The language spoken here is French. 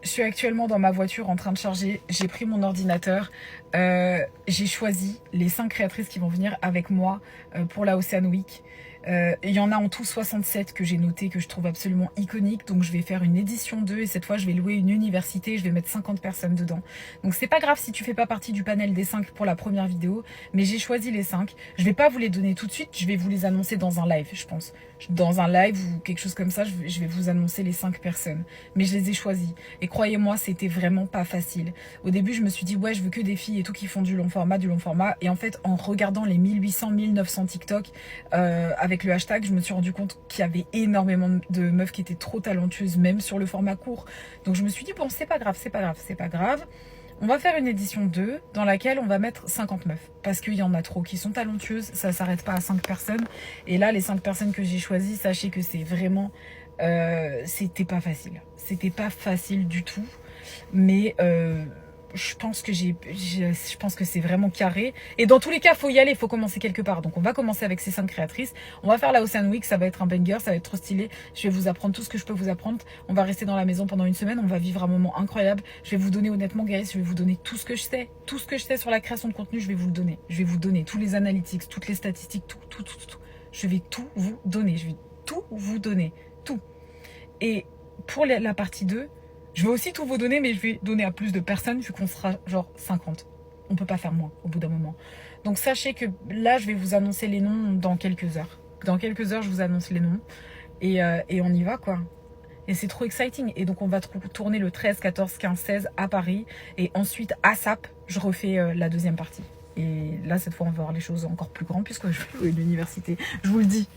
suis actuellement dans ma voiture en train de charger. J'ai pris mon ordinateur. J'ai choisi les 5 créatrices qui vont venir avec moi pour la Ocean Week. Il y en a en tout 67 que j'ai noté, que je trouve absolument iconiques. Donc je vais faire une édition 2 et cette fois je vais louer une université et je vais mettre 50 personnes dedans. Donc c'est pas grave si tu fais pas partie du panel des 5 pour la première vidéo, mais j'ai choisi les 5. Je vais pas vous les donner tout de suite, je vais vous les annoncer dans un live, je pense. Dans un live ou quelque chose comme ça, je vais vous annoncer les 5 personnes. Mais je les ai choisis. Et croyez-moi, c'était vraiment pas facile. Au début, je me suis dit, ouais, je veux que des filles et tout qui font du long format. Et en fait, en regardant les 1800, 1900 TikTok avec le hashtag, je me suis rendu compte qu'il y avait énormément de meufs qui étaient trop talentueuses, même sur le format court. Donc je me suis dit, bon, c'est pas grave, c'est pas grave, c'est pas grave. On va faire une édition 2 dans laquelle on va mettre 50 meufs. Parce qu'il y en a trop qui sont talentueuses, ça s'arrête pas à 5 personnes. Et là, les 5 personnes que j'ai choisies, sachez que c'est vraiment... c'était pas facile. C'était pas facile du tout. Mais je pense que c'est vraiment carré. Et dans tous les cas, il faut y aller, il faut commencer quelque part. Donc on va commencer avec ces 5 créatrices. On va faire la Ocean Week, ça va être un banger, ça va être trop stylé. Je vais vous apprendre tout ce que je peux vous apprendre. On va rester dans la maison pendant une semaine, on va vivre un moment incroyable. Je vais vous donner honnêtement, guys, je vais vous donner tout ce que je sais. Tout ce que je sais sur la création de contenu, je vais vous le donner. Je vais vous donner tous les analytics, toutes les statistiques, tout. Je vais tout vous donner, je vais tout vous donner, tout. Et pour la partie 2, je vais aussi tout vous donner, mais je vais donner à plus de personnes vu qu'on sera genre 50. On peut pas faire moins au bout d'un moment. Donc sachez que là, je vais vous annoncer les noms dans quelques heures. Dans quelques heures, je vous annonce les noms. Et on y va, quoi. Et c'est trop exciting. Et donc, on va tourner le 13, 14, 15, 16 à Paris. Et ensuite, à SAP, je refais la deuxième partie. Et là, cette fois, on va voir les choses encore plus grandes puisque je vais louer l'université. Je vous le dis.